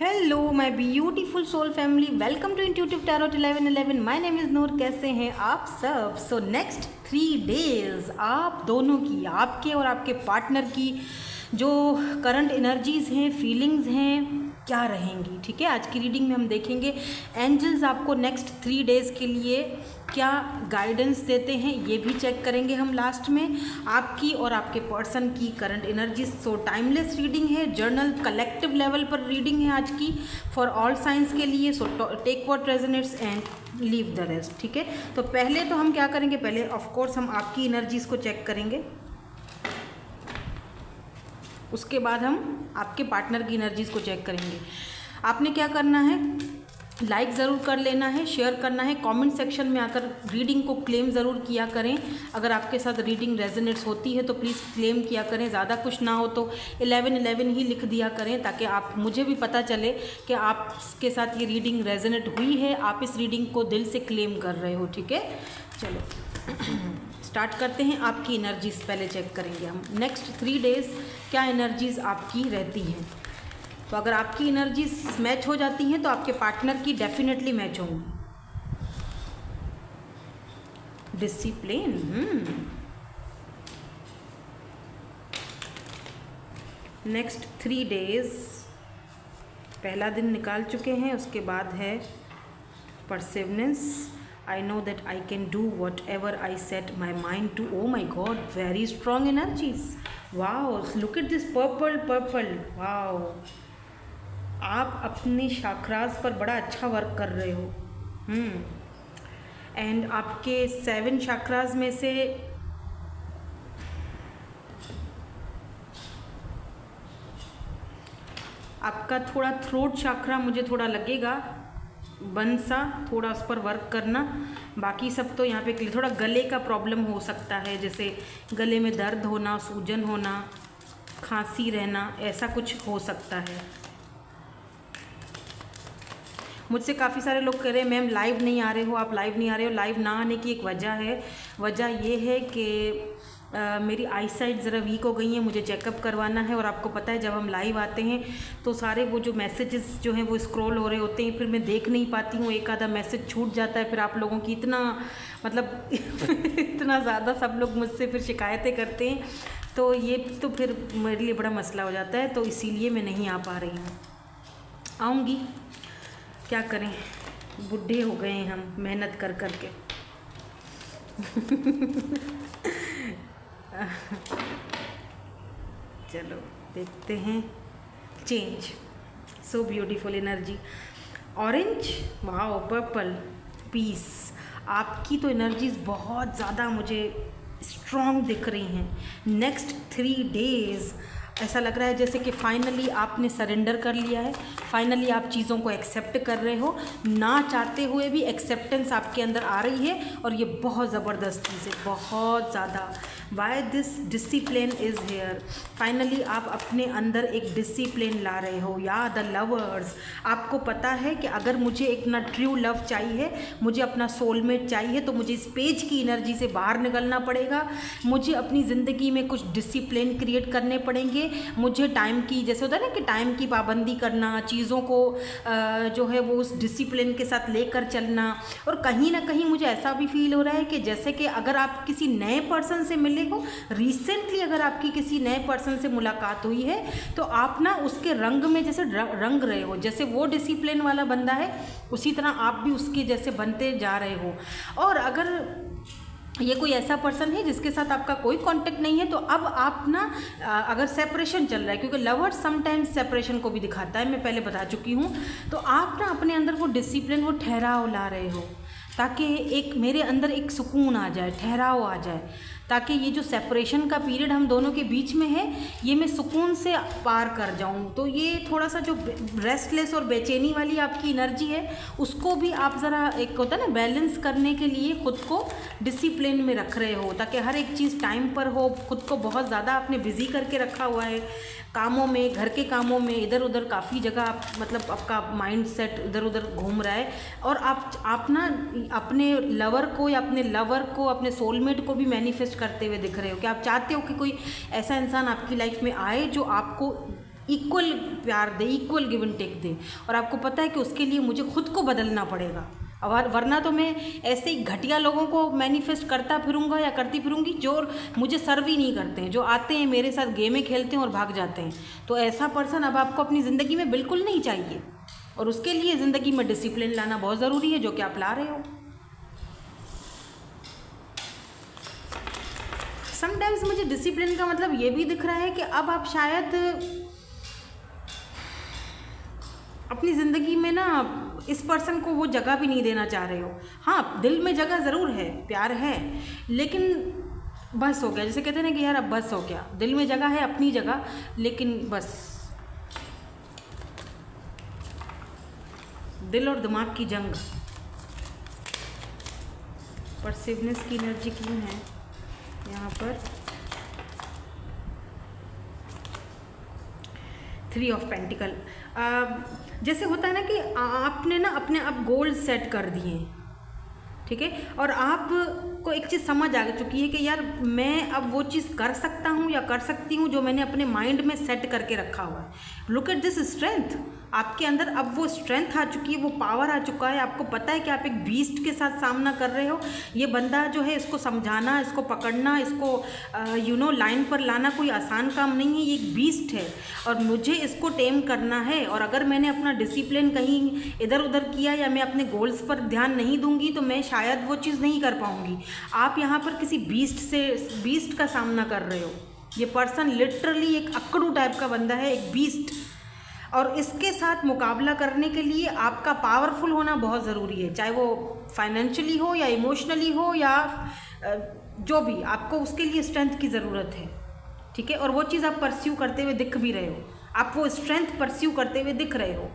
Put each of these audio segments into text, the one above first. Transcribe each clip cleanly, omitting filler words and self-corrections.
Hello my beautiful soul family, welcome to intuitive tarot 1111। My name is Noor. कैसे हैं आप सब? सो नेक्स्ट 3 डेज आप दोनों की, आपके और आपके पार्टनर की जो करंट एनर्जीज़ हैं, फीलिंग्स हैं, क्या रहेंगी। ठीक है, आज की रीडिंग में हम देखेंगे एंजल्स आपको नेक्स्ट 3 डेज़ के लिए क्या गाइडेंस देते हैं, ये भी चेक करेंगे हम लास्ट में। आपकी और आपके पर्सन की current energy. So timeless reading है, जर्नल कलेक्टिव लेवल पर रीडिंग है आज की फॉर ऑल साइंस के लिए। So take what resonates and leave the rest. ठीक है, तो पहले तो हम क्या करेंगे, पहले ऑफ कोर्स हम आपकी एनर्जीज़ को चेक करेंगे, उसके बाद हम आपके पार्टनर की एनर्जीज़ को चेक करेंगे। आपने क्या करना है, लाइक ज़रूर कर लेना है, शेयर करना है, कमेंट सेक्शन में आकर रीडिंग को क्लेम ज़रूर किया करें। अगर आपके साथ रीडिंग रेजोनेट्स होती है तो प्लीज़ क्लेम किया करें, ज़्यादा कुछ ना हो तो 1111 ही लिख दिया करें, ताकि आप मुझे भी पता चले कि आपके साथ ये रीडिंग रेजोनेट हुई है, आप इस रीडिंग को दिल से क्लेम कर रहे हो। ठीक है, चलो स्टार्ट करते हैं। आपकी एनर्जीज़ पहले चेक करेंगे हम। नेक्स्ट 3 डेज़ क्या एनर्जीज़ आपकी रहती हैं। तो अगर आपकी एनर्जीज मैच हो जाती हैं तो आपके पार्टनर की डेफिनेटली मैच होंगी। डिसिप्लिन, नेक्स्ट 3 डेज, पहला दिन निकाल चुके हैं, उसके बाद है perseverance. I know that I can do whatever I set my mind to. Oh my god, very strong energies. Wow, look at this purple purple. Wow, आप अपने शाक्रास पर बड़ा अच्छा वर्क कर रहे हो। एंड आपके 7 शाक्रास में से आपका थोड़ा थ्रोट शाक्रा मुझे थोड़ा लगेगा बंद सा, थोड़ा उस पर वर्क करना। बाकी सब तो यहाँ पे थोड़ा गले का प्रॉब्लम हो सकता है, जैसे गले में दर्द होना, सूजन होना, खांसी रहना, ऐसा कुछ हो सकता है। मुझसे काफ़ी सारे लोग कह रहे हैं मैम लाइव नहीं आ रहे हो, आप लाइव नहीं आ रहे हो। लाइव ना आने की एक वजह है, वजह ये है कि मेरी आई साइट ज़रा वीक हो गई है, मुझे चेकअप करवाना है। और आपको पता है जब हम लाइव आते हैं तो सारे वो जो मैसेजेस जो हैं वो स्क्रॉल हो रहे होते हैं, फिर मैं देख नहीं पाती हूँ, एक आधा मैसेज छूट जाता है। फिर आप लोगों की इतना मतलब इतना ज़्यादा सब लोग मुझसे फिर शिकायतें करते हैं, तो ये तो फिर मेरे लिए बड़ा मसला हो जाता है। तो इसीलिए मैं नहीं आ पा रही हूँ। आऊँगी, क्या करें, बूढ़े हो गए हैं हम मेहनत कर कर के। चलो देखते हैं। Change, so beautiful energy. Orange, wow, purple, peace. आपकी तो एनर्जीज बहुत ज़्यादा मुझे स्ट्रॉन्ग दिख रही हैं। नेक्स्ट 3 डेज़ ऐसा लग रहा है जैसे कि फाइनली आपने सरेंडर कर लिया है, फाइनली आप चीज़ों को एक्सेप्ट कर रहे हो, ना चाहते हुए भी एक्सेप्टेंस आपके अंदर आ रही है, और ये बहुत ज़बरदस्ती से, बहुत ज़्यादा। Why this discipline is here. Finally आप अपने अंदर एक डिसिप्लिन ला रहे हो। या द लवर्स, आपको पता है कि अगर मुझे एक ना ट्रू लव चाहिए, मुझे अपना सोलमेट चाहिए, तो मुझे इस पेज की एनर्जी से बाहर निकलना पड़ेगा। मुझे अपनी ज़िंदगी में कुछ डिसिप्लिन क्रिएट करने पड़ेंगे। मुझे टाइम की, जैसे होता है ना कि टाइम की पाबंदी करना, चीज़ों को जो है वो उस डिसिप्लिन के साथ लेकर चलना। और कहीं ना कहीं मुझे ऐसा भी फील हो रहा है कि जैसे कि अगर आप किसी नए पर्सन से मिले हो, रिसेंटली अगर आपकी किसी नए पर्सन से मुलाकात हुई है, तो आप ना उसके रंग में जैसे रंग रहे हो, जैसे वो डिसिप्लिन वाला बंदा है उसी तरह आप भी उसके जैसे बनते जा रहे हो। और अगर ये कोई ऐसा पर्सन है जिसके साथ आपका कोई कांटेक्ट नहीं है, तो अब आप ना अगर सेपरेशन चल रहा है, क्योंकि लवर समटाइम्स सेपरेशन को भी दिखाता है, मैं पहले बता चुकी हूँ, तो आप ना अपने अंदर वो डिसिप्लिन, वो ठहराव ला रहे हो, ताकि एक मेरे अंदर एक सुकून आ जाए, ठहराव आ जाए, ताकि ये जो सेपरेशन का पीरियड हम दोनों के बीच में है, ये मैं सुकून से पार कर जाऊँ। तो ये थोड़ा सा जो रेस्टलेस और बेचैनी वाली आपकी एनर्जी है, उसको भी आप ज़रा, एक होता है ना बैलेंस करने के लिए खुद को डिसिप्लिन में रख रहे हो, ताकि हर एक चीज़ टाइम पर हो। खुद को बहुत ज़्यादा आपने बिज़ी करके रखा हुआ है कामों में, घर के कामों में, इधर उधर काफ़ी जगह आप मतलब आपका माइंड सेट इधर उधर घूम रहा है। और आप ना अपने लवर को या अपने लवर को, अपने सोलमेट को भी मैनिफेस्ट करते हुए दिख रहे हो कि आप चाहते हो कि कोई ऐसा इंसान आपकी लाइफ में आए जो आपको इक्वल प्यार दे, इक्वल गिव एंड टेक दे। और आपको पता है कि उसके लिए मुझे खुद को बदलना पड़ेगा, वरना तो मैं ऐसे ही घटिया लोगों को मैनिफेस्ट करता फिरूंगा या करती फिरूंगी जो मुझे सर्व ही नहीं करते हैं, जो आते हैं मेरे साथ गेमें खेलते हैं और भाग जाते हैं। तो ऐसा पर्सन अब आपको अपनी ज़िंदगी में बिल्कुल नहीं चाहिए। और उसके लिए ज़िंदगी में डिसिप्लिन लाना बहुत ज़रूरी है, जो कि आप ला रहे हो। समटाइम्स मुझे डिसिप्लिन का मतलब ये भी दिख रहा है कि अब आप शायद अपनी ज़िंदगी में ना इस पर्सन को वो जगह भी नहीं देना चाह रहे हो। हाँ, दिल में जगह ज़रूर है, प्यार है, लेकिन बस हो गया। जैसे कहते हैं ना कि यार अब बस हो गया, दिल में जगह है अपनी जगह, लेकिन बस दिल और दिमाग की जंग। परसिवनेस की एनर्जी क्यों है यहाँ पर? 3 ऑफ पेंटिकल। जैसे होता है ना कि आपने ना अपने आप गोल सेट कर दिए, ठीक है, और आपको एक चीज़ समझ आ चुकी है कि यार मैं अब वो चीज़ कर सकता हूँ या कर सकती हूँ जो मैंने अपने माइंड में सेट करके रखा हुआ है। लुक एट दिस स्ट्रेंथ, आपके अंदर अब वो स्ट्रेंथ आ चुकी है, वो पावर आ चुका है। आपको पता है कि आप एक बीस्ट के साथ सामना कर रहे हो। ये बंदा जो है, इसको समझाना, इसको पकड़ना, इसको लाइन पर लाना कोई आसान काम नहीं है। ये एक बीस्ट है और मुझे इसको टेम करना है। और अगर मैंने अपना डिसिप्लिन कहीं इधर उधर किया या मैं अपने गोल्स पर ध्यान नहीं दूंगी तो मैं शायद वो चीज़ नहीं कर पाऊंगी। आप यहाँ पर किसी बीस्ट का सामना कर रहे हो। ये पर्सन लिटरली एक अकड़ू टाइप का बंदा है, एक बीस्ट। और इसके साथ मुकाबला करने के लिए आपका पावरफुल होना बहुत ज़रूरी है, चाहे वो फाइनेंशियली हो या इमोशनली हो या जो भी, आपको उसके लिए स्ट्रेंथ की ज़रूरत है, ठीक है। और वो चीज़ आप परस्यू करते हुए दिख भी रहे हो, आप वो स्ट्रेंथ परस्यू करते हुए दिख रहे हो।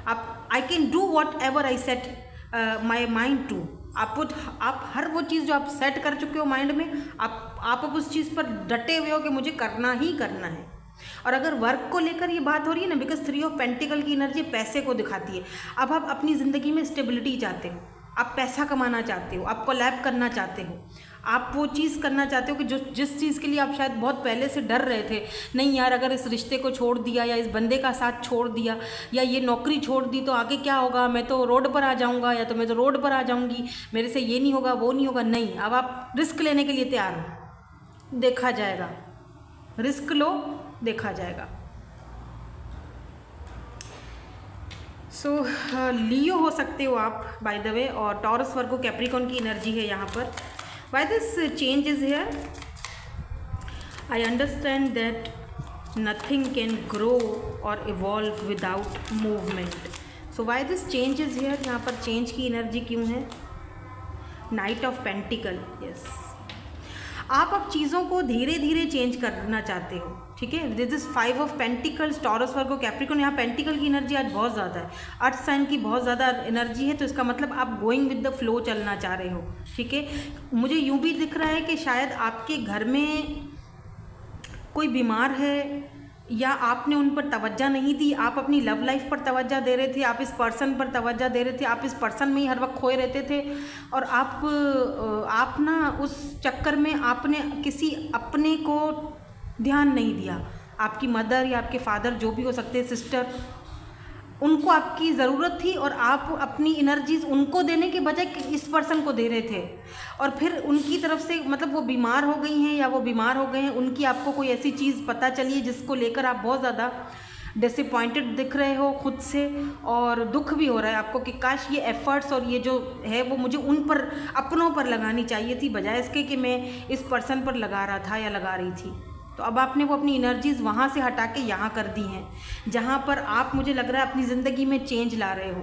आप I can do whatever I set my mind to. आप हर वो चीज़ जो आप सेट कर चुके हो माइंड में, आप अब उस चीज़ पर डटे हुए हो कि मुझे करना ही करना है। और अगर वर्क को लेकर ये बात हो रही है ना, बिकॉज 3 ऑफ पेंटिकल की एनर्जी पैसे को दिखाती है। अब आप अपनी ज़िंदगी में स्टेबिलिटी चाहते हो, आप पैसा कमाना चाहते हो, आप कोलैब करना चाहते हो, आप वो चीज़ करना चाहते हो कि जिस चीज़ के लिए आप शायद बहुत पहले से डर रहे थे। नहीं यार, अगर इस रिश्ते को छोड़ दिया या इस बंदे का साथ छोड़ दिया या ये नौकरी छोड़ दी तो आगे क्या होगा, मैं तो रोड पर आ जाऊँगा या तो मैं तो रोड पर आ जाऊँगी, मेरे से ये नहीं होगा वो नहीं होगा। नहीं, अब आप रिस्क लेने के लिए तैयार हो, देखा जाएगा। रिस्क लो, देखा जाएगा। सो लियो हो सकते हो आप, बाय द वे। और टॉरस, वर्गो, कैप्रिकॉन की एनर्जी है यहाँ पर। Why this change is here? I understand that nothing can grow और evolve without movement. So why this change is here? यहाँ पर चेंज की एनर्जी क्यों है? Night of pentacle. यस, आप अब चीज़ों को धीरे धीरे चेंज करना चाहते हो, ठीक है। This is 5 of pentacles, taurus, Virgo, Capricorn. यहाँ पेंटिकल की एनर्जी आज बहुत ज़्यादा है, अर्थ साइन की बहुत ज़्यादा एनर्जी है। तो इसका मतलब आप गोइंग विद द फ्लो चलना चाह रहे हो, ठीक है। मुझे यूँ भी दिख रहा है कि शायद आपके घर में कोई बीमार है या आपने उन पर तवज्जो नहीं दी। आप अपनी लव लाइफ पर तवज्जो दे रहे थे, आप इस पर्सन पर तवज्जो दे रहे थे, आप इस पर्सन में ही हर वक्त खोए रहते थे। और आप ना उस चक्कर में आपने किसी अपने को ध्यान नहीं दिया। आपकी मदर या आपके फादर, जो भी हो सकते हैं, सिस्टर, उनको आपकी ज़रूरत थी और आप अपनी एनर्जीज उनको देने के बजाय इस पर्सन को दे रहे थे। और फिर उनकी तरफ से, मतलब वो बीमार हो गई हैं या वो बीमार हो गए हैं, उनकी आपको कोई ऐसी चीज़ पता चली है जिसको लेकर आप बहुत ज़्यादा डिसअपॉइंटेड दिख रहे हो खुद से। और दुख भी हो रहा है आपको कि काश ये एफर्ट्स और ये जो है वो मुझे उन पर, अपनों पर लगानी चाहिए थी, बजाय इसके कि मैं इस पर्सन पर लगा रहा था या लगा रही थी। तो अब आपने वो अपनी एनर्जीज़ वहाँ से हटा के यहाँ कर दी हैं, जहाँ पर आप, मुझे लग रहा है, अपनी ज़िंदगी में चेंज ला रहे हो,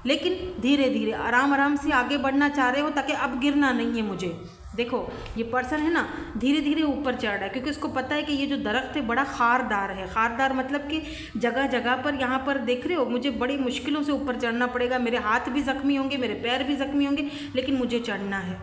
लेकिन धीरे धीरे आराम आराम से आगे बढ़ना चाह रहे हो, ताकि अब गिरना नहीं है मुझे। देखो, ये पर्सन है ना, धीरे धीरे ऊपर चढ़ रहा है, क्योंकि उसको पता है कि ये जो दरख्त है बड़ा खारदार है। खारदार मतलब कि जगह जगह पर, यहाँ पर देख रहे हो, मुझे बड़ी मुश्किलों से ऊपर चढ़ना पड़ेगा। मेरे हाथ भी ज़ख्मी होंगे, मेरे पैर भी ज़ख्मी होंगे, लेकिन मुझे चढ़ना है,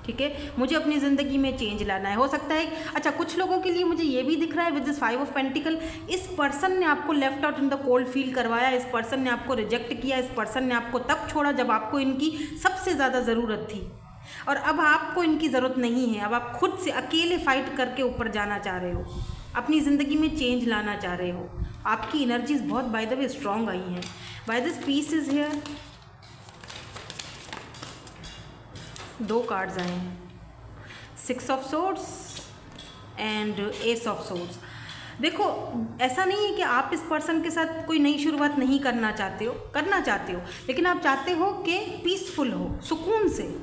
ठीक है। मुझे अपनी ज़िंदगी में चेंज लाना है। हो सकता है, अच्छा, कुछ लोगों के लिए मुझे ये भी दिख रहा है विद दिस 5 ऑफ पेंटिकल, इस पर्सन ने आपको left out in the cold feel करवाया, इस पर्सन ने आपको रिजेक्ट किया, इस पर्सन ने आपको तब छोड़ा जब आपको इनकी सबसे ज़्यादा ज़रूरत थी। और अब आपको इनकी ज़रूरत नहीं है, अब आप खुद से अकेले फाइट करके ऊपर जाना चाह रहे हो। अपनी ज़िंदगी में चेंज लाना चाह रहे हो। आपकी एनर्जीज बहुत बाय द वे स्ट्रॉन्ग आई हैं। By this piece is here, 2 cards आए हैं, 6 of swords and ace of swords. देखो ऐसा नहीं है कि आप इस पर्सन के साथ कोई नई शुरुआत नहीं करना चाहते हो, करना चाहते हो, लेकिन आप चाहते हो कि पीसफुल हो, सुकून से।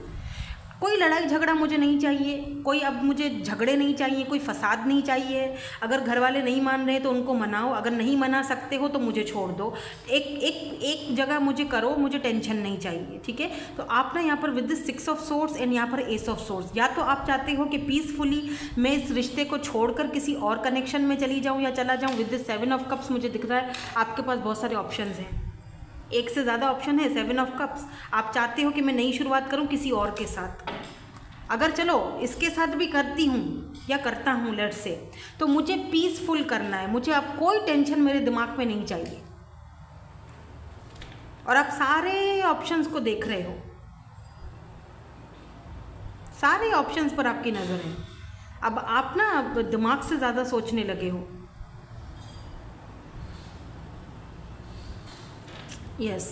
कोई लड़ाई झगड़ा मुझे नहीं चाहिए, कोई अब मुझे झगड़े नहीं चाहिए, कोई फसाद नहीं चाहिए। अगर घर वाले नहीं मान रहे तो उनको मनाओ, अगर नहीं मना सकते हो तो मुझे छोड़ दो। एक जगह मुझे करो, मुझे टेंशन नहीं चाहिए, ठीक है। तो आप ना यहाँ पर with this 6 of swords and यहाँ पर एस ऑफ सोर्ड्स, या तो आप चाहते हो कि पीसफुली मैं इस रिश्ते को छोड़कर किसी और कनेक्शन में चली जाऊँ या चला जाऊँ। विद दिस 7 ऑफ कप्स मुझे दिख रहा है आपके पास बहुत सारे ऑप्शन हैं, एक से ज़्यादा ऑप्शन है। 7 ऑफ कप्स, आप चाहते हो कि मैं नई शुरुआत करूं किसी और के साथ। अगर चलो इसके साथ भी करती हूँ या करता हूँ लेट्स से, तो मुझे पीसफुल करना है, मुझे अब कोई टेंशन मेरे दिमाग में नहीं चाहिए। और आप सारे ऑप्शंस को देख रहे हो, सारे ऑप्शंस पर आपकी नज़र है। अब आप ना दिमाग से ज़्यादा सोचने लगे हो। यस,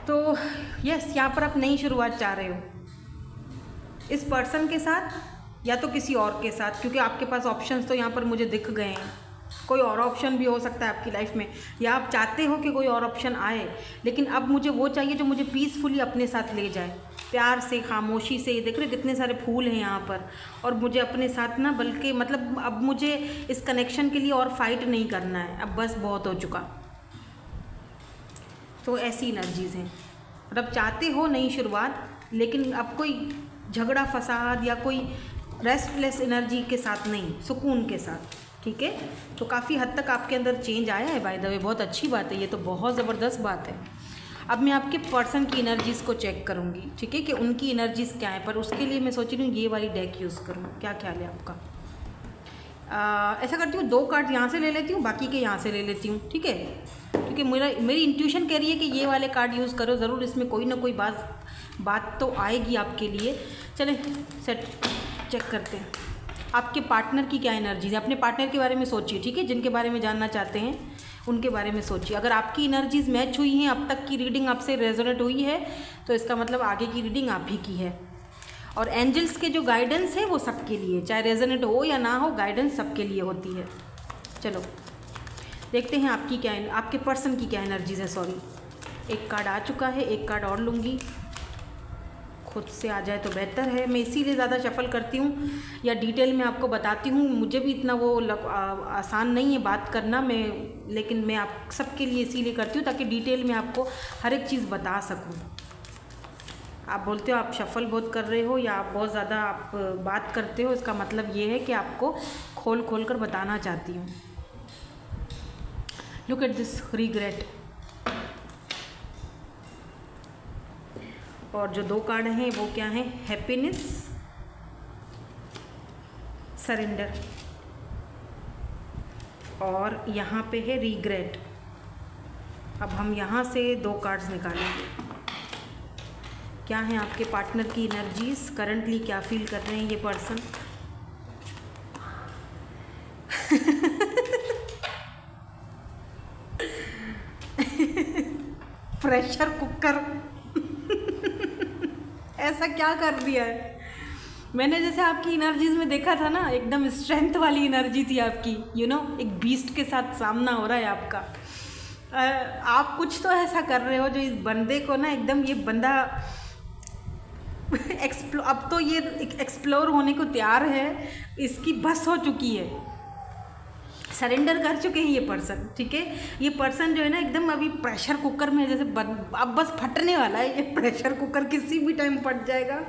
तो यस यहाँ पर आप नई शुरुआत चाह रहे हो इस पर्सन के साथ या तो किसी और के साथ, क्योंकि आपके पास ऑप्शंस तो यहाँ पर मुझे दिख गए हैं। कोई और ऑप्शन भी हो सकता है आपकी लाइफ में, या आप चाहते हो कि कोई और ऑप्शन आए, लेकिन अब मुझे वो चाहिए जो मुझे पीसफुली अपने साथ ले जाए, प्यार से, खामोशी से। देख रहे हो कितने सारे फूल हैं यहाँ पर, और मुझे अपने साथ ना, बल्कि मतलब अब मुझे इस कनेक्शन के लिए और फाइट नहीं करना है, अब बस बहुत हो चुका। तो ऐसी एनर्जीज़ हैं, मतलब चाहते हो नई शुरुआत, लेकिन अब कोई झगड़ा फसाद या कोई रेस्टलेस एनर्जी के साथ नहीं, सुकून के साथ, ठीक है। तो काफ़ी हद तक आपके अंदर चेंज आया है बाय द वे, बहुत अच्छी बात है, ये तो बहुत ज़बरदस्त बात है। अब मैं आपके पर्सन की एनर्जीज़ को चेक करूँगी, ठीक है, कि उनकी एनर्जीज़ क्या है। पर उसके लिए मैं सोच रही हूँ ये वाली डेक यूज़ करूँ, क्या ख्याल है आपका? ऐसा करती हूँ 2 कार्ड यहाँ से ले लेती हूँ, बाकी के यहाँ से ले लेती हूँ, ठीक है, क्योंकि मेरी इंट्यूशन कह रही है कि ये वाले कार्ड यूज़ करो, ज़रूर इसमें कोई ना कोई बात तो आएगी आपके लिए। चलें सेट चेक करते हैं आपके पार्टनर की क्या एनर्जीज है। अपने पार्टनर के बारे में सोचिए, ठीक है, जिनके बारे में जानना चाहते हैं उनके बारे में सोचिए। अगर आपकी एनर्जीज मैच हुई हैं, अब तक की रीडिंग आपसे रेजोनेट हुई है, तो इसका मतलब आगे की रीडिंग आप ही की है। और एंजल्स के जो गाइडेंस है वो सबके लिए, चाहे रेजोनेट हो या ना हो, गाइडेंस सबके लिए होती है। चलो देखते हैं आपकी क्या, आपके पर्सन की क्या एनर्जीज है। सॉरी, एक कार्ड आ चुका है, एक कार्ड और लूँगी, खुद से आ जाए तो बेहतर है। मैं इसीलिए ज़्यादा शफल करती हूँ या डिटेल में आपको बताती हूँ, मुझे भी इतना वो आसान नहीं है बात करना लेकिन मैं आप सबके लिए इसीलिए करती हूँ ताकि डिटेल में आपको हर एक चीज़ बता सकूँ। आप बोलते हो आप शफल बहुत कर रहे हो या आप बहुत ज़्यादा आप बात करते हो, इसका मतलब ये है कि आपको खोल कर बताना चाहती हूँ। Look at this regret. और जो 2 कार्ड हैं वो क्या हैं? हैप्पीनेस, सरेंडर, और यहाँ पे है रिग्रेट। अब हम यहाँ से 2 कार्ड्स निकालेंगे। क्या है आपके पार्टनर की एनर्जीज, करंटली क्या फील कर रहे हैं ये पर्सन? Pressure cooker. ऐसा क्या कर दिया है? मैंने जैसे आपकी एनर्जीज में देखा था ना, एकदम स्ट्रेंथ वाली एनर्जी थी आपकी, एक बीस्ट के साथ सामना हो रहा है आपका। आप कुछ तो ऐसा कर रहे हो जो इस बंदे को ना एकदम, ये बंदा अब तो ये एक्सप्लोर होने को तैयार है, इसकी बस हो चुकी है, सरेंडर कर चुके हैं ये पर्सन, ठीक है। ये पर्सन जो है ना एकदम अभी प्रेशर कुकर में, जैसे अब बस फटने वाला है ये प्रेशर कुकर, किसी भी टाइम फट जाएगा।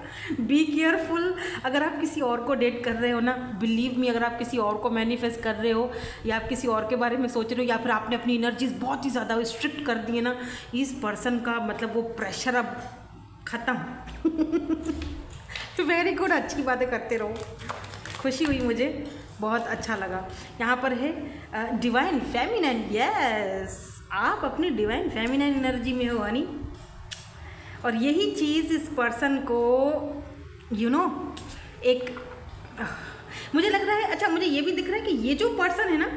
Be careful. अगर आप किसी और को डेट कर रहे हो ना, बिलीव मी, अगर आप किसी और को मैनिफेस्ट कर रहे हो या आप किसी और के बारे में सोच रहे हो, या फिर आपने अपनी एनर्जीज बहुत ही ज़्यादा स्ट्रिक्ट कर दी है ना, इस पर्सन का मतलब वो प्रेशर अब ख़त्म। वेरी गुड, अच्छी बातें करते रहो। खुशी हुई मुझे, बहुत अच्छा लगा। यहाँ पर है डिवाइन फेमिनाइन। यस, आप अपनी डिवाइन फेमिनाइन एनर्जी में हो हनी, और यही चीज़ इस पर्सन को एक मुझे लग रहा है, अच्छा मुझे ये भी दिख रहा है कि ये जो पर्सन है ना,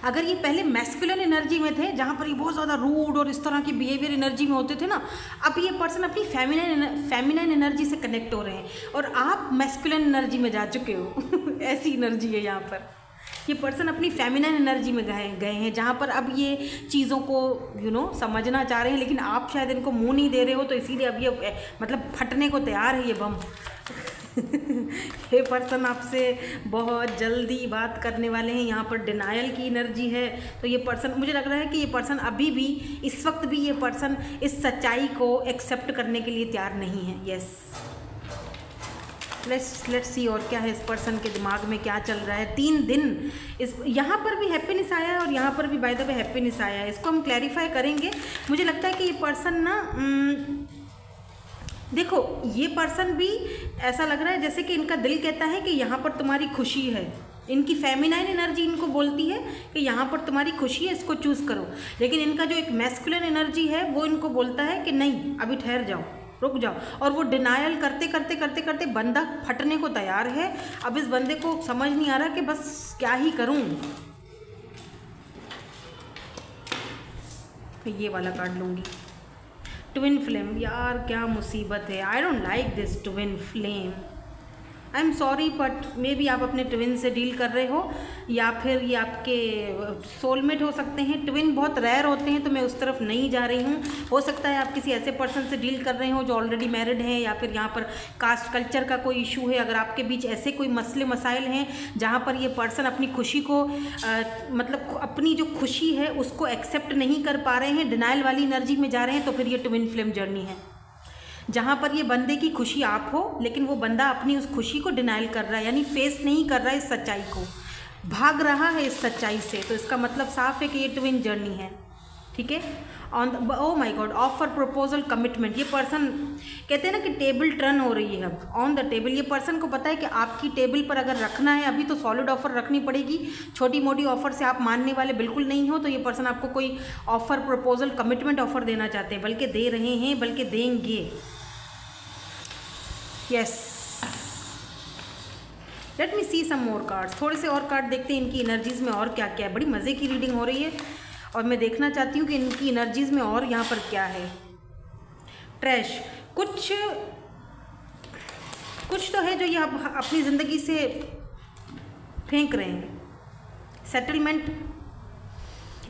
अगर ये पहले मैस्कुलिन एनर्जी में थे, जहाँ पर ये बहुत ज़्यादा रूड और इस तरह की बिहेवियर एनर्जी में होते थे ना, अब ये पर्सन अपनी फेमिनाइन एनर्जी से कनेक्ट हो रहे हैं और आप मैस्कुलिन एनर्जी में जा चुके हो। ऐसी एनर्जी है यहाँ पर। ये पर्सन अपनी फेमिनाइन एनर्जी में गए हैं, जहाँ पर अब ये चीज़ों को समझना चाह रहे हैं, लेकिन आप शायद इनको मुंह नहीं दे रहे हो, तो इसीलिए अब ये मतलब फटने को तैयार है ये बम। ये पर्सन आपसे बहुत जल्दी बात करने वाले हैं। यहाँ पर डिनायल की एनर्जी है, तो ये पर्सन, मुझे लग रहा है कि ये पर्सन अभी भी, इस वक्त भी ये पर्सन इस सच्चाई को एक्सेप्ट करने के लिए तैयार नहीं है। यस, लेट्स सी और क्या है इस पर्सन के दिमाग में, क्या चल रहा है। 3 दिन इस, यहाँ पर भी हैप्पीनेस आया है और यहाँ पर भी बाय द वे हैप्पीनेस आया है। इसको हम क्लैरिफाई करेंगे। मुझे लगता है कि ये पर्सन ना, देखो ये पर्सन भी ऐसा लग रहा है जैसे कि इनका दिल कहता है कि यहाँ पर तुम्हारी खुशी है। इनकी फेमिनाइन एनर्जी इनको बोलती है कि यहाँ पर तुम्हारी खुशी है, इसको चूज़ करो। लेकिन इनका जो एक मैस्कुलिन एनर्जी है वो इनको बोलता है कि नहीं, अभी ठहर जाओ, रुक जाओ। और वो डिनायल करते करते करते करते बंदा फटने को तैयार है। अब इस बंदे को समझ नहीं आ रहा कि बस क्या ही करूँ। ये वाला कार्ड लूँगी, ट्विन फ्लेम। यार क्या मुसीबत है। I don't like this twin flame. I am sorry, but may be आप अपने ट्विन से डील कर रहे हो, या फिर ये आपके सोलमेट हो सकते हैं। ट्विन बहुत रेयर होते हैं, तो मैं उस तरफ नहीं जा रही हूँ। हो सकता है आप किसी ऐसे पर्सन से डील कर रहे हो जो ऑलरेडी मैरिड है, या फिर यहाँ पर कास्ट कल्चर का कोई इशू है। अगर आपके बीच ऐसे कोई मसले मसाइल हैं जहाँ पर ये पर्सन अपनी खुशी को मतलब अपनी जो खुशी है उसको एक्सेप्ट नहीं कर पा रहे हैं, डिनाइल वाली एनर्जी में जा रहे हैं, तो फिर ये ट्विन फ्लेम जर्नी है, जहाँ पर ये बंदे की खुशी आप हो, लेकिन वो बंदा अपनी उस खुशी को डिनाइल कर रहा है, यानी फेस नहीं कर रहा है इस सच्चाई को, भाग रहा है इस सच्चाई से। तो इसका मतलब साफ है कि ये ट्विन जर्नी है। ठीक है। On oh my God, offer proposal commitment. ये पर्सन कहते हैं ना कि टेबल टर्न हो रही है अब ऑन द टेबल। ये पर्सन को पता है कि आपकी टेबल पर अगर रखना है अभी, तो सॉलिड ऑफर रखनी पड़ेगी। छोटी मोटी ऑफर से आप मानने वाले बिल्कुल नहीं हो। तो ये पर्सन आपको कोई ऑफर प्रपोजल कमिटमेंट ऑफर देना चाहते हैं, बल्कि दे रहे हैं, बल्कि देंगे। यस, लेट मी सी सम मोर कार्ड्स। थोड़े से और कार्ड देखते हैं इनकी एनर्जीज़ में और क्या क्या है। बड़ी मज़े की रीडिंग हो रही है और मैं देखना चाहती हूँ कि इनकी एनर्जीज़ में और यहाँ पर क्या है। ट्रैश, कुछ तो है जो ये अपनी ज़िंदगी से फेंक रहे हैं। Settlement,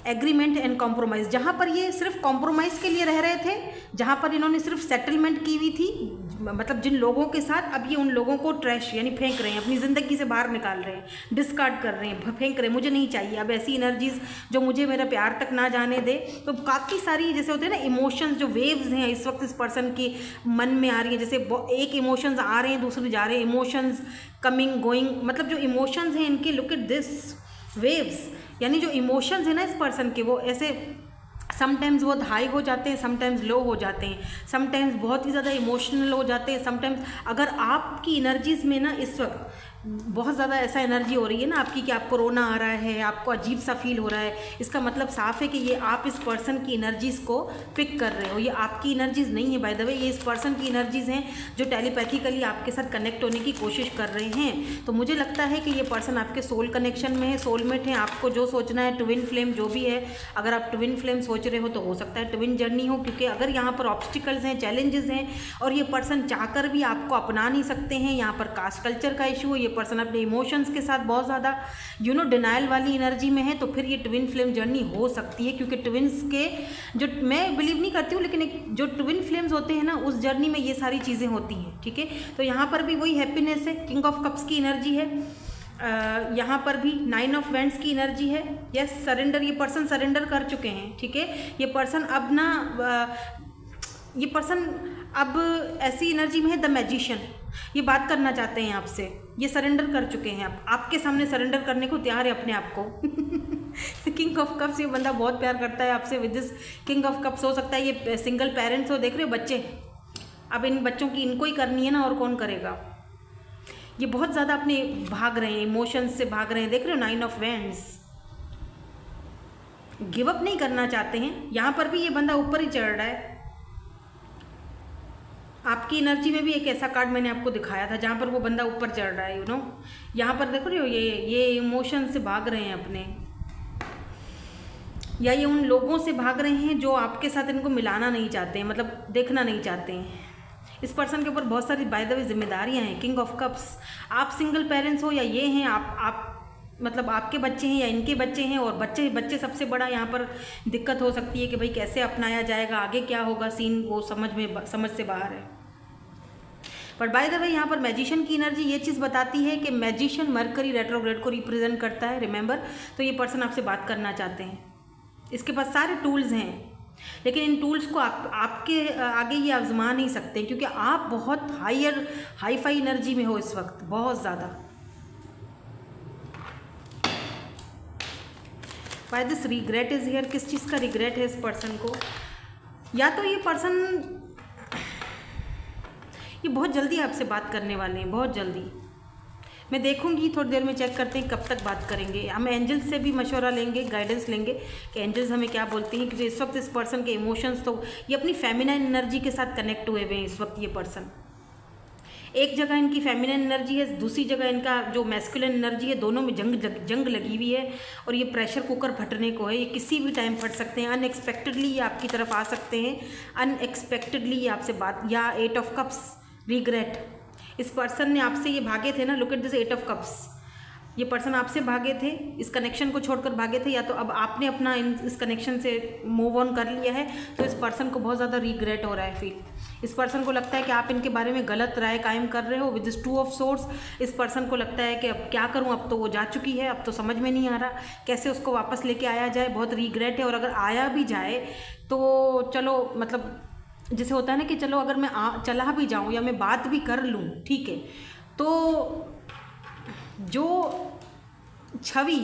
agreement and compromise. जहाँ पर ये सिर्फ कॉम्प्रोमाइज़ के लिए रह रहे थे, जहाँ पर इन्होंने सिर्फ सेटलमेंट की हुई थी, मतलब जिन लोगों के साथ, अब ये उन लोगों को ट्रैश यानी फेंक रहे हैं, अपनी ज़िंदगी से बाहर निकाल रहे हैं, डिस्कार्ड कर रहे हैं, फेंक रहे हैं। मुझे नहीं चाहिए अब ऐसी एनर्जीज़ जो मुझे मेरा प्यार तक ना जाने दे। तो काफ़ी सारी जैसे होते हैं ना इमोशंस, जो वेव्स हैं इस वक्त इस पर्सन के मन में आ रही है। जैसे एक इमोशंस आ रहे हैं, दूसरे जा रहे हैं, इमोशंस कमिंग गोइंग, मतलब जो इमोशंस हैं इनके, लुक एट दिस वेव्स, यानी जो इमोशंस हैं ना इस पर्सन के, वो ऐसे समटाइम्स बहुत हाई हो जाते हैं, समटाइम्स लो हो जाते हैं, समटाइम्स बहुत ही ज़्यादा इमोशनल हो जाते हैं, समटाइम्स अगर आपकी एनर्जीज़ में ना इस वक्त बहुत ज़्यादा ऐसा एनर्जी हो रही है ना आपकी कि आपको रोना आ रहा है, आपको अजीब सा फील हो रहा है, इसका मतलब साफ है कि ये आप इस पर्सन की एनर्जीज़ को पिक कर रहे हो। ये आपकी एनर्जीज़ नहीं है बाय द वे, ये इस पर्सन की एनर्जीज़ हैं जो टेलीपैथिकली आपके साथ कनेक्ट होने की कोशिश कर रहे हैं। तो मुझे लगता है कि ये पर्सन आपके सोल कनेक्शन में है, सोलमेट है। आपको जो सोचना है, ट्विन फ्लेम जो भी है, अगर आप ट्विन फ्लेम सोच रहे हो तो हो सकता है ट्विन जर्नी हो, क्योंकि अगर यहाँ पर ऑब्स्टिकल्स हैं, चैलेंजेस हैं और ये पर्सन चाहकर भी आपको अपना नहीं सकते हैं। यहाँ पर कास्ट कल्चर का इशू है, ये पर्सन अपने इमोशंस के साथ बहुत ज़्यादा डिनाइल वाली एनर्जी में है, तो फिर ये ट्विन फ्लेम जर्नी हो सकती है। क्योंकि ट्विन्स के जो, मैं बिलीव नहीं करती हूँ, लेकिन एक जो ट्विन फ्लेम्स होते हैं ना उस जर्नी में ये सारी चीज़ें होती हैं। ठीक है, तो यहाँ पर भी वही हैप्पीनेस है, किंग ऑफ कप्स की एनर्जी है। यहाँ पर भी 9 ऑफ वेंड्स की एनर्जी है। यस, सरेंडर, ये पर्सन सरेंडर कर चुके हैं। ठीक है, ये पर्सन अब ना ये पर्सन अब ऐसी एनर्जी में है, द मैजिशियन, ये बात करना चाहते हैं आपसे, ये सरेंडर कर चुके हैं, आपके सामने सरेंडर करने को तैयार है अपने आप को। किंग ऑफ कप्स, ये बंदा बहुत प्यार करता है आपसे with this king of cups. हो सकता है ये सिंगल पेरेंट्स हो, देख रहे हो बच्चे, अब इन बच्चों की इनको ही करनी है ना, और कौन करेगा। ये बहुत ज़्यादा अपने भाग रहे हैं, इमोशंस से भाग रहे हैं, देख रहे हो 9 ऑफ वेंड्स, गिव अप नहीं करना चाहते हैं। यहाँ पर भी ये बंदा ऊपर ही चढ़ रहा है। आपकी एनर्जी में भी एक ऐसा कार्ड मैंने आपको दिखाया था जहाँ पर वो बंदा ऊपर चढ़ रहा है, यू नो। यहाँ पर देख रहे हो, ये इमोशन से भाग रहे हैं अपने, या ये उन लोगों से भाग रहे हैं जो आपके साथ इनको मिलाना नहीं चाहते हैं, मतलब देखना नहीं चाहते हैं। इस पर्सन के ऊपर बहुत सारी बाय द वे जिम्मेदारियाँ हैं। किंग ऑफ कप्स, आप सिंगल पेरेंट्स हो या ये हैं, आप मतलब आपके बच्चे हैं या इनके बच्चे हैं, और बच्चे सबसे बड़ा यहाँ पर दिक्कत हो सकती है कि भाई कैसे अपनाया जाएगा, आगे क्या होगा सीन, वो समझ से बाहर है। पर बाय द वे यहाँ पर मैजिशियन की एनर्जी ये चीज़ बताती है कि मैजिशियन मरकरी रेट्रोग्रेड को रिप्रेजेंट करता है, रिमेंबर। तो ये पर्सन आपसे बात करना चाहते हैं, इसके पास सारे टूल्स हैं, लेकिन इन टूल्स को आपके आगे ये आजमा नहीं सकते, क्योंकि आप बहुत हाई फाई एनर्जी में हो इस वक्त, बहुत ज़्यादा। Why this regret is here, किस चीज़ का रिग्रेट है इस पर्सन को? या तो ये पर्सन, ये बहुत जल्दी आपसे बात करने वाले हैं, बहुत जल्दी। मैं देखूंगी, थोड़ी देर में चेक करते हैं कब तक बात करेंगे। हम एंजल्स से भी मशवरा लेंगे, गाइडेंस लेंगे कि एंजल्स हमें क्या बोलते हैं, क्योंकि इस वक्त इस पर्सन के इमोशंस, तो ये अपनी फेमिनाइन एनर्जी के साथ कनेक्ट हुए हुए हैं इस वक्त। ये पर्सन एक जगह इनकी फेमिनिन एनर्जी है, दूसरी जगह इनका जो मैस्कुलिन एनर्जी है, दोनों में जंग लगी हुई है, और ये प्रेशर कुकर फटने को है। ये किसी भी टाइम फट सकते हैं, अनएक्सपेक्टेडली ये आपकी तरफ आ सकते हैं, अनएक्सपेक्टेडली ये आपसे बात। या 8 ऑफ कप्स, रिग्रेट, इस पर्सन ने आपसे, ये भागे थे ना, look at this 8 of cups, ये पर्सन आपसे भागे थे, इस कनेक्शन को छोड़कर भागे थे, या तो अब आपने अपना इस कनेक्शन से मूव ऑन कर लिया है, तो इस पर्सन को बहुत ज़्यादा रिग्रेट हो रहा है फील। इस पर्सन को लगता है कि आप इनके बारे में गलत राय कायम कर रहे हो। विद दिस 2 ऑफ सोर्ड्स, इस पर्सन को लगता है कि अब क्या करूं, अब तो वो जा चुकी है, अब तो समझ में नहीं आ रहा कैसे उसको वापस लेके आया जाए, बहुत रिग्रेट है। और अगर आया भी जाए तो चलो, मतलब जैसे होता है ना कि चलो अगर मैं चला भी जाऊं या मैं बात भी कर लूं, ठीक है, तो जो छवि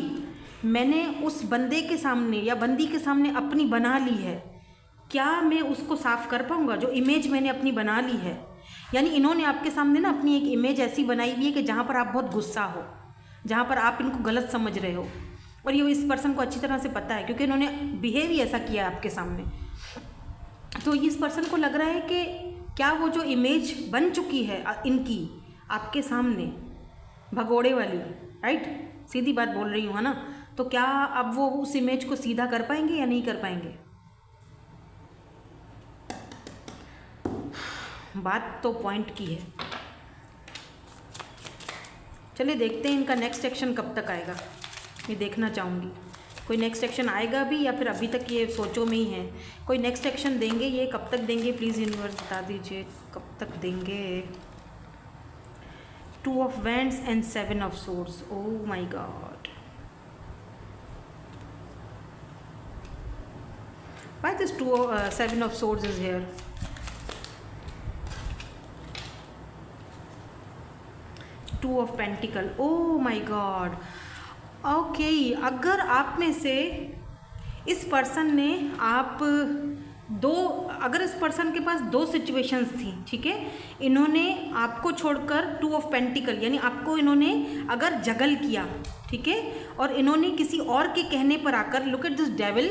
मैंने उस बंदे के सामने या बंदी के सामने अपनी बना ली है, क्या मैं उसको साफ़ कर पाऊँगा? जो इमेज मैंने अपनी बना ली है, यानी इन्होंने आपके सामने ना अपनी एक इमेज ऐसी बनाई हुई है कि जहाँ पर आप बहुत गुस्सा हो, जहाँ पर आप इनको गलत समझ रहे हो, और ये इस पर्सन को अच्छी तरह से पता है, क्योंकि इन्होंने बिहेव ही ऐसा किया है आपके सामने। तो इस पर्सन को लग रहा है कि क्या वो जो इमेज बन चुकी है इनकी आपके सामने, भगोड़े वाली, राइट, सीधी बात बोल रही हूँ, है ना, तो क्या अब वो उस इमेज को सीधा कर पाएंगे या नहीं कर पाएंगे? बात तो पॉइंट की है। चलिए देखते हैं इनका नेक्स्ट एक्शन कब तक आएगा, मैं देखना चाहूँगी। कोई नेक्स्ट एक्शन आएगा भी, या फिर अभी तक ये सोचों में ही है? कोई नेक्स्ट एक्शन देंगे, ये कब तक देंगे? प्लीज़ यूनिवर्स बता दीजिए कब तक देंगे। 2 of wands and 7 of swords, oh my God, why this 7 of swords is here? Two of pentacle, oh my God, okay. अगर आप में से इस पर्सन ने अगर इस पर्सन के पास 2 सिचुएशंस थी, ठीक है, इन्होंने आपको छोड़कर 2 ऑफ पेंटिकल, यानी आपको इन्होंने अगर जगल किया, ठीक है, और इन्होंने किसी और के कहने पर आकर, लुक एट दिस डेविल,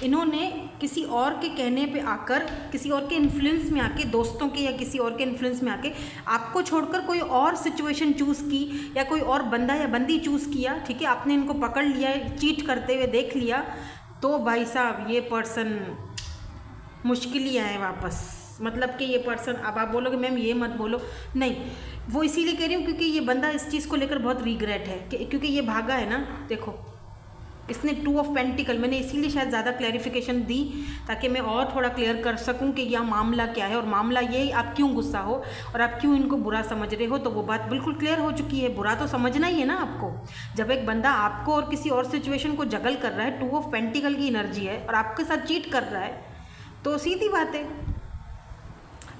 इन्होंने किसी और के कहने पे आकर, किसी और के इन्फ्लुएंस में आके, दोस्तों के या किसी और के इन्फ्लुएंस में आके आपको छोड़कर कोई और सिचुएशन चूज़ की, या कोई और बंदा या बंदी चूज़ किया, ठीक है, आपने इनको पकड़ लिया, चीट करते हुए देख लिया, तो भाई साहब ये पर्सन मुश्किल ही आए वापस। मतलब कि ये पर्सन, अब आप बोलोगे मैम ये मत बोलो, नहीं, वो इसीलिए कह रही हूँ क्योंकि ये बंदा इस चीज़ को लेकर बहुत रिग्रेट है, क्योंकि ये भागा है ना, देखो इसने 2 ऑफ पेंटिकल, मैंने इसीलिए शायद ज़्यादा क्लैरिफिकेशन दी ताकि मैं और थोड़ा क्लियर कर सकूं कि यह मामला क्या है, और मामला ये आप क्यों गुस्सा हो और आप क्यों इनको बुरा समझ रहे हो, तो वो बात बिल्कुल क्लियर हो चुकी है। बुरा तो समझना ही है ना आपको, जब एक बंदा आपको और किसी और सिचुएशन को जगल कर रहा है, 2 ऑफ पेंटिकल की एनर्जी है, और आपके साथ चीट कर रहा है, तो सीधी बात है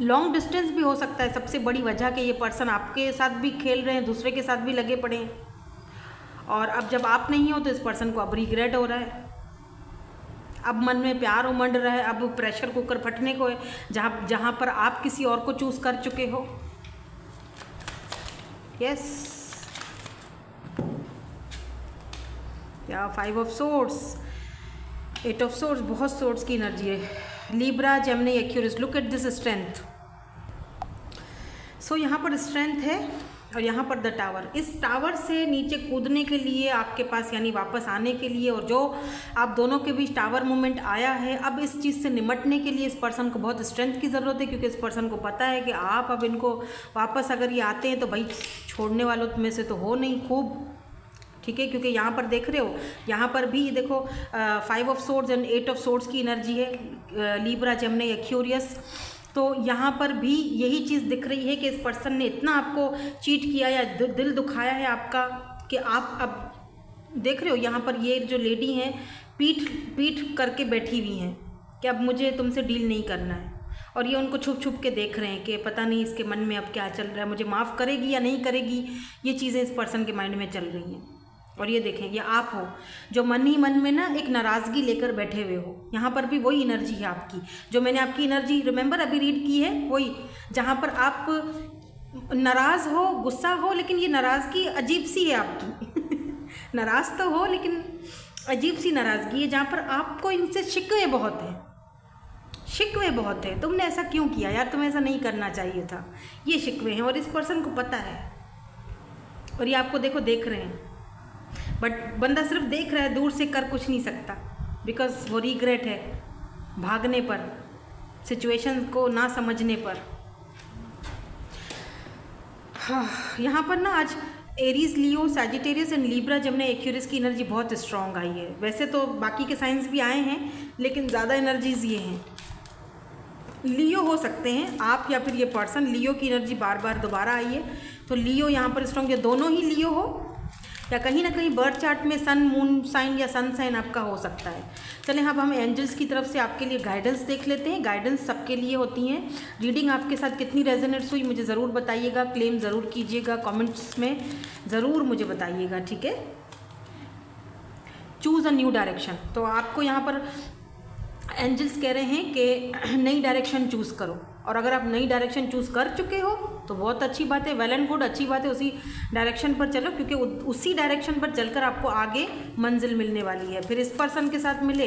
लॉन्ग डिस्टेंस भी हो सकता है। सबसे बड़ी वजह कि ये पर्सन आपके साथ भी खेल रहे हैं, दूसरे के साथ भी लगे पड़े हैं, और अब जब आप नहीं हो तो इस पर्सन को अब रिग्रेट हो रहा है, अब मन में प्यार उमड़ रहा है, अब प्रेशर कुकर फटने को है, जहाँ पर आप किसी और को चूज़ कर चुके हो। यस, या 5 ऑफ सोर्ड्स, 8 ऑफ सोर्ड्स, बहुत सोर्ड्स की एनर्जी है। Libra, Gemini, Aquarius, look at this strength, so यहाँ पर स्ट्रेंथ है और यहाँ पर द टावर। इस टावर से नीचे कूदने के लिए आपके पास, यानी वापस आने के लिए, और जो आप दोनों के बीच टावर मूवमेंट आया है, अब इस चीज़ से निमटने के लिए इस पर्सन को बहुत स्ट्रेंथ की ज़रूरत है, क्योंकि इस पर्सन को पता है कि आप अब इनको वापस अगर ये आते हैं तो भाई छोड़ने वालों में से तो हो नहीं खूब, ठीक है। क्योंकि यहाँ पर देख रहे हो, यहाँ पर भी देखो 5 of swords and 8 of swords की एनर्जी है, लिब्रा, जेमिनी, एक्वेरियस। तो यहाँ पर भी यही चीज़ दिख रही है कि इस पर्सन ने इतना आपको चीट किया या दिल दुखाया है आपका, कि आप अब देख रहे हो यहाँ पर ये जो लेडी हैं पीठ करके बैठी हुई हैं कि अब मुझे तुमसे डील नहीं करना है, और ये उनको छुप छुप के देख रहे हैं कि पता नहीं इसके मन में अब क्या चल रहा है, मुझे माफ़ करेगी या नहीं करेगी, ये चीज़ें इस पर्सन के माइंड में चल रही हैं। और ये देखें, ये आप हो जो मन ही मन में ना एक नाराज़गी लेकर बैठे हुए हो। यहाँ पर भी वही एनर्जी है आपकी, जो मैंने आपकी एनर्जी रिमेंबर अभी रीड की है, वही, जहाँ पर आप नाराज़ हो, गुस्सा हो, लेकिन ये नाराज़गी अजीब सी है आपकी नाराज़ तो हो लेकिन अजीब सी नाराज़गी है, जहाँ पर आपको इनसे शिकवे बहुत हैं, शिकवे बहुत है, तुमने ऐसा क्यों किया यार, तुम्हें ऐसा नहीं करना चाहिए था, ये शिकवे हैं। और इस पर्सन को पता है, और ये आपको देखो देख रहे हैं, बट बंदा सिर्फ देख रहा है, दूर से कर कुछ नहीं सकता, बिकॉज वो रिग्रेट है भागने पर, सिचुएशन को ना समझने पर। हाँ, यहाँ पर ना आज Aries, Leo, Sagittarius and Libra, Gemini, Aquarius की एनर्जी बहुत स्ट्रॉन्ग आई है। वैसे तो बाकी के साइंस भी आए हैं, लेकिन ज़्यादा एनर्जीज ये हैं। लियो हो सकते हैं आप या फिर ये पर्सन, लियो की एनर्जी बार बार दोबारा आई है, तो लियो यहाँ पर स्ट्रॉन्ग, या दोनों ही लियो हो, या कहीं ना कहीं बर्थ चार्ट में सन मून साइन या सन साइन आपका हो सकता है। चलें अब हम एंजल्स की तरफ से आपके लिए गाइडेंस देख लेते हैं। गाइडेंस सबके लिए होती हैं। रीडिंग आपके साथ कितनी रेजोनेट्स हुई मुझे ज़रूर बताइएगा, क्लेम ज़रूर कीजिएगा, कमेंट्स में ज़रूर मुझे बताइएगा, ठीक है। चूज़ अ न्यू डायरेक्शन, तो आपको यहाँ पर एंजल्स कह रहे हैं कि नई डायरेक्शन चूज़ करो, और अगर आप नई डायरेक्शन चूज़ कर चुके हो तो बहुत अच्छी बात है, वेल एंड गुड, अच्छी बात है, उसी डायरेक्शन पर चलो, क्योंकि उसी डायरेक्शन पर चलकर आपको आगे मंजिल मिलने वाली है। फिर इस पर्सन के साथ मिले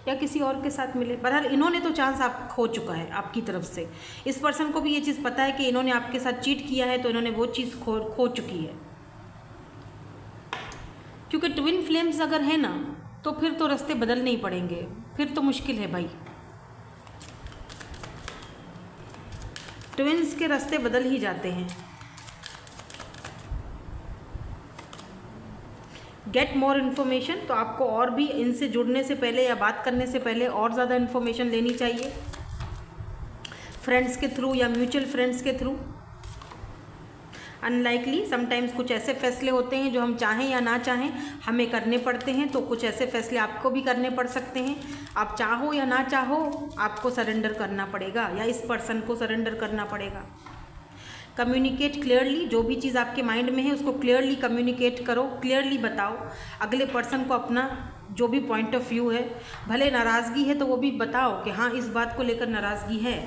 या किसी और के साथ मिले, बहरहाल इन्होंने तो चांस आप खो चुका है आपकी तरफ से। इस पर्सन को भी ये चीज़ पता है कि इन्होंने आपके साथ चीट किया है, तो इन्होंने वो चीज़ खो चुकी है। क्योंकि ट्विन फ्लेम्स अगर है ना, तो फिर तो रास्ते बदलने ही पड़ेंगे, फिर तो मुश्किल है भाई, ट्विन्स के रास्ते बदल ही जाते हैं। गेट मोर इन्फॉर्मेशन, तो आपको और भी इनसे जुड़ने से पहले या बात करने से पहले और ज़्यादा इन्फॉर्मेशन लेनी चाहिए, फ्रेंड्स के थ्रू या म्यूचुअल फ्रेंड्स के थ्रू। अनलाइकली समटाइम्स कुछ ऐसे फैसले होते हैं जो हम चाहें या ना चाहें हमें करने पड़ते हैं, तो कुछ ऐसे फैसले आपको भी करने पड़ सकते हैं। आप चाहो या ना चाहो आपको सरेंडर करना पड़ेगा, या इस पर्सन को सरेंडर करना पड़ेगा। कम्युनिकेट क्लियरली, जो भी चीज़ आपके माइंड में है उसको क्लियरली कम्युनिकेट करो, क्लियरली बताओ अगले पर्सन को अपना जो भी पॉइंट ऑफ व्यू है। भले नाराज़गी है तो वो भी बताओ कि हाँ इस बात को लेकर नाराज़गी है,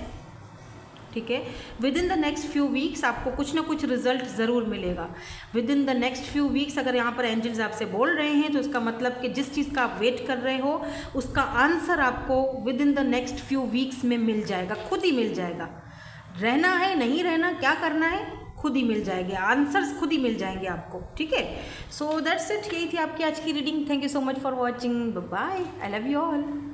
ठीक है। With in the next few weeks आपको कुछ ना कुछ रिजल्ट ज़रूर मिलेगा। With in the next few weeks अगर यहाँ पर एंजल्स आपसे बोल रहे हैं तो इसका मतलब कि जिस चीज़ का आप वेट कर रहे हो उसका आंसर आपको with in the next few weeks में मिल जाएगा, खुद ही मिल जाएगा। रहना है नहीं रहना, क्या करना है, खुद ही मिल जाएंगे आंसर्स, खुद ही मिल जाएंगे आपको, ठीक है। सो दैट्स इट, यही थी आपकी आज की reading. Thank you so much for watching, bye, I love you all.